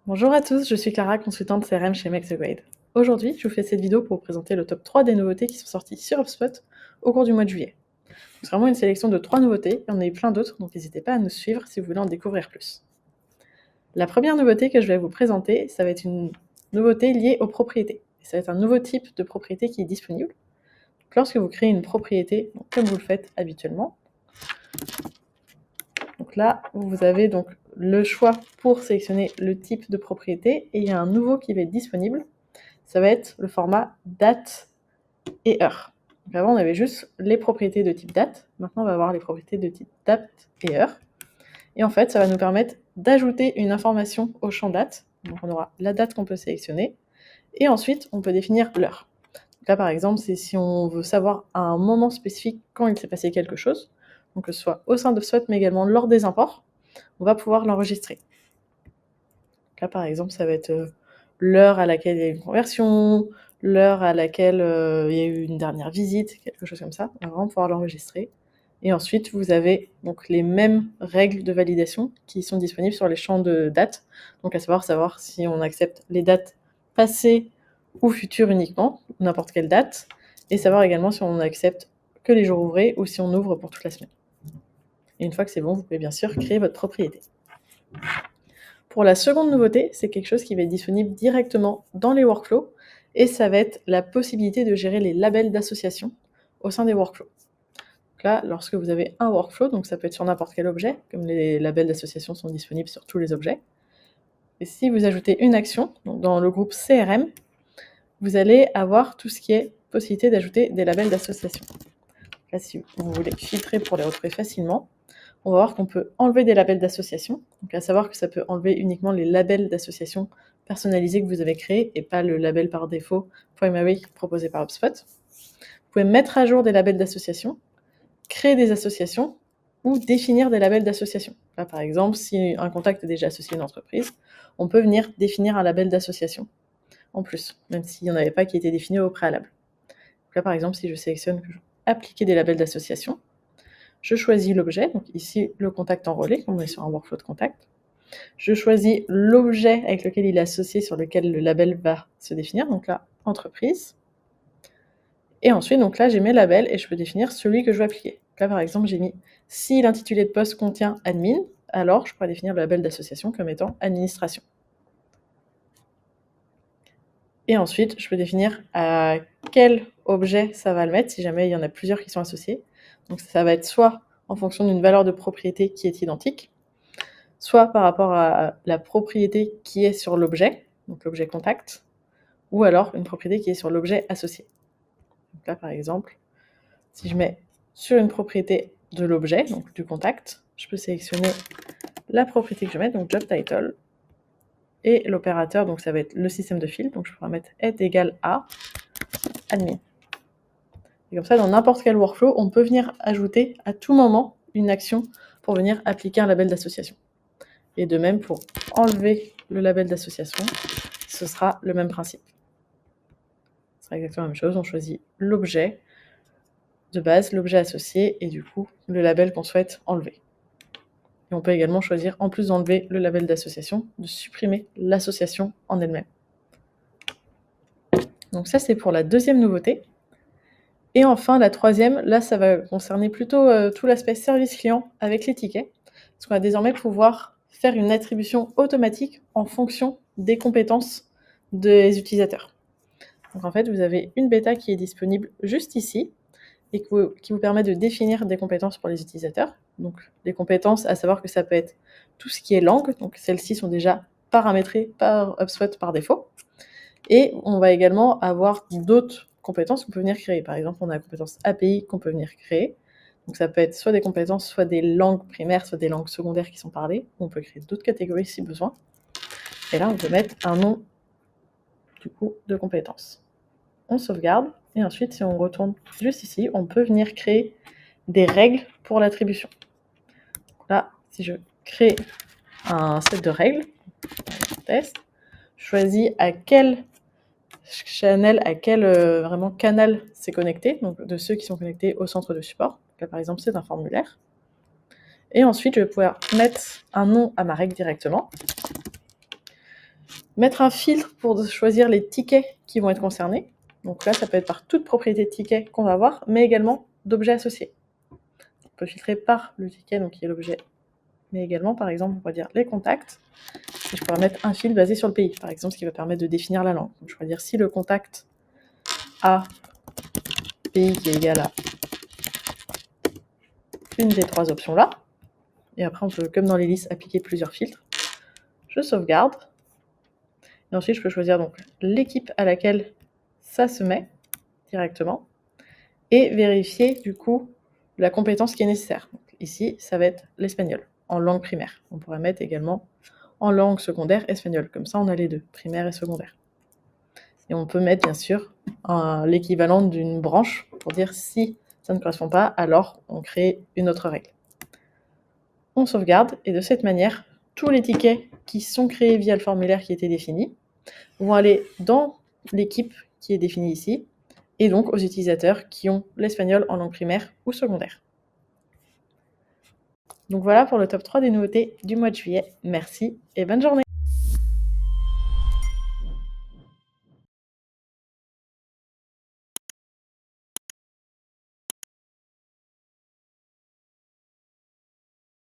Bonjour à tous, je suis Clara, consultante CRM chez Make the Grade. Aujourd'hui, je vous fais cette vidéo pour vous présenter le top 3 des nouveautés qui sont sorties sur HubSpot au cours du mois de juillet. C'est vraiment une sélection de 3 nouveautés, il y en a eu plein d'autres, donc n'hésitez pas à nous suivre si vous voulez en découvrir plus. La première nouveauté que je vais vous présenter, ça va être une nouveauté liée aux propriétés. Ça va être un nouveau type de propriété qui est disponible. Donc, lorsque vous créez une propriété, donc comme vous le faites habituellement, donc là, vous avez donc le choix pour sélectionner le type de propriété et il y a un nouveau qui va être disponible. Ça va être le format date et heure. Donc avant, on avait juste les propriétés de type date. Maintenant, on va avoir les propriétés de type date et heure. Et en fait, ça va nous permettre d'ajouter une information au champ date. Donc on aura la date qu'on peut sélectionner. Et ensuite, on peut définir l'heure. Là, par exemple, c'est si on veut savoir à un moment spécifique quand il s'est passé quelque chose, donc que ce soit au sein de HubSpot, mais également lors des imports, on va pouvoir l'enregistrer. Là, par exemple, ça va être l'heure à laquelle il y a eu une conversion, l'heure à laquelle il y a eu une dernière visite, quelque chose comme ça. On va vraiment pouvoir l'enregistrer. Et ensuite, vous avez donc les mêmes règles de validation qui sont disponibles sur les champs de date. Donc à savoir si on accepte les dates passées ou futures uniquement, n'importe quelle date, et savoir également si on accepte que les jours ouvrés ou si on ouvre pour toute la semaine. Et une fois que c'est bon, vous pouvez bien sûr créer votre propriété. Pour la seconde nouveauté, c'est quelque chose qui va être disponible directement dans les workflows, et ça va être la possibilité de gérer les labels d'association au sein des workflows. Donc là, lorsque vous avez un workflow, donc ça peut être sur n'importe quel objet, comme les labels d'association sont disponibles sur tous les objets, et si vous ajoutez une action, donc dans le groupe CRM, vous allez avoir tout ce qui est possibilité d'ajouter des labels d'association. Là, si vous voulez filtrer pour les retrouver facilement, on va voir qu'on peut enlever des labels d'association, donc à savoir que ça peut enlever uniquement les labels d'association personnalisés que vous avez créés et pas le label par défaut primary proposé par HubSpot. Vous pouvez mettre à jour des labels d'association, créer des associations ou définir des labels d'association. Là, par exemple, si un contact est déjà associé à une entreprise, on peut venir définir un label d'association en plus, même s'il n'y en avait pas qui était défini au préalable. Donc là, par exemple, si je sélectionne appliquer des labels d'association, je choisis l'objet, donc ici le contact en relais, on est sur un workflow de contact. Je choisis l'objet avec lequel il est associé, sur lequel le label va se définir, donc là, entreprise. Et ensuite, donc là, j'ai mes labels et je peux définir celui que je veux appliquer. Donc là, par exemple, j'ai mis si l'intitulé de poste contient admin, alors je pourrais définir le label d'association comme étant administration. Et ensuite, je peux définir à quel objet ça va le mettre, si jamais il y en a plusieurs qui sont associés. Donc ça va être soit en fonction d'une valeur de propriété qui est identique, soit par rapport à la propriété qui est sur l'objet, donc l'objet contact, ou alors une propriété qui est sur l'objet associé. Donc là, par exemple, si je mets sur une propriété de l'objet, donc du contact, je peux sélectionner la propriété que je mets, donc job title, et l'opérateur, donc ça va être le système de fil, donc je pourrais mettre est égal à admin. Et comme ça, dans n'importe quel workflow, on peut venir ajouter à tout moment une action pour venir appliquer un label d'association. Et de même, pour enlever le label d'association, ce sera le même principe. Ce sera exactement la même chose, on choisit l'objet de base, l'objet associé, et du coup, le label qu'on souhaite enlever. Et on peut également choisir, en plus d'enlever le label d'association, de supprimer l'association en elle-même. Donc ça, c'est pour la deuxième nouveauté. Et enfin, la troisième, là, ça va concerner plutôt tout l'aspect service client avec les tickets, parce qu'on va désormais pouvoir faire une attribution automatique en fonction des compétences des utilisateurs. Donc en fait, vous avez une bêta qui est disponible juste ici, et qui vous permet de définir des compétences pour les utilisateurs. Donc les compétences, à savoir que ça peut être tout ce qui est langue, donc celles-ci sont déjà paramétrées par HubSpot par défaut. Et on va également avoir d'autres compétences qu'on peut venir créer. Par exemple, on a la compétence API qu'on peut venir créer. Donc ça peut être soit des compétences, soit des langues primaires, soit des langues secondaires qui sont parlées. On peut créer d'autres catégories si besoin. Et là, on peut mettre un nom du coup de compétences. On sauvegarde, et ensuite, si on retourne juste ici, on peut venir créer des règles pour l'attribution. Là, si je crée un set de règles, test, je choisis à quel channel, à quel vraiment canal c'est connecté, donc de ceux qui sont connectés au centre de support. Là, par exemple, c'est un formulaire. Et ensuite, je vais pouvoir mettre un nom à ma règle directement. Mettre un filtre pour choisir les tickets qui vont être concernés. Donc là, ça peut être par toute propriété de ticket qu'on va avoir, mais également d'objets associés. On peut filtrer par le ticket, donc qui est l'objet, mais également, par exemple, on va dire les contacts. Et je pourrais mettre un filtre basé sur le pays, par exemple, ce qui va permettre de définir la langue. Donc je pourrais dire si le contact a pays qui est égal à une des 3 options là, et après on peut, comme dans les listes, appliquer plusieurs filtres. Je sauvegarde, et ensuite je peux choisir donc l'équipe à laquelle ça se met directement, et vérifier du coup la compétence qui est nécessaire. Donc, ici, ça va être l'espagnol, en langue primaire. On pourrait mettre également en langue secondaire espagnol, comme ça on a les deux, primaire et secondaire. Et on peut mettre bien sûr l'équivalent d'une branche pour dire si ça ne correspond pas, alors on crée une autre règle. On sauvegarde, et de cette manière, tous les tickets qui sont créés via le formulaire qui était défini vont aller dans l'équipe qui est définie ici, et donc aux utilisateurs qui ont l'espagnol en langue primaire ou secondaire. Donc voilà pour le top 3 des nouveautés du mois de juillet. Merci et bonne journée!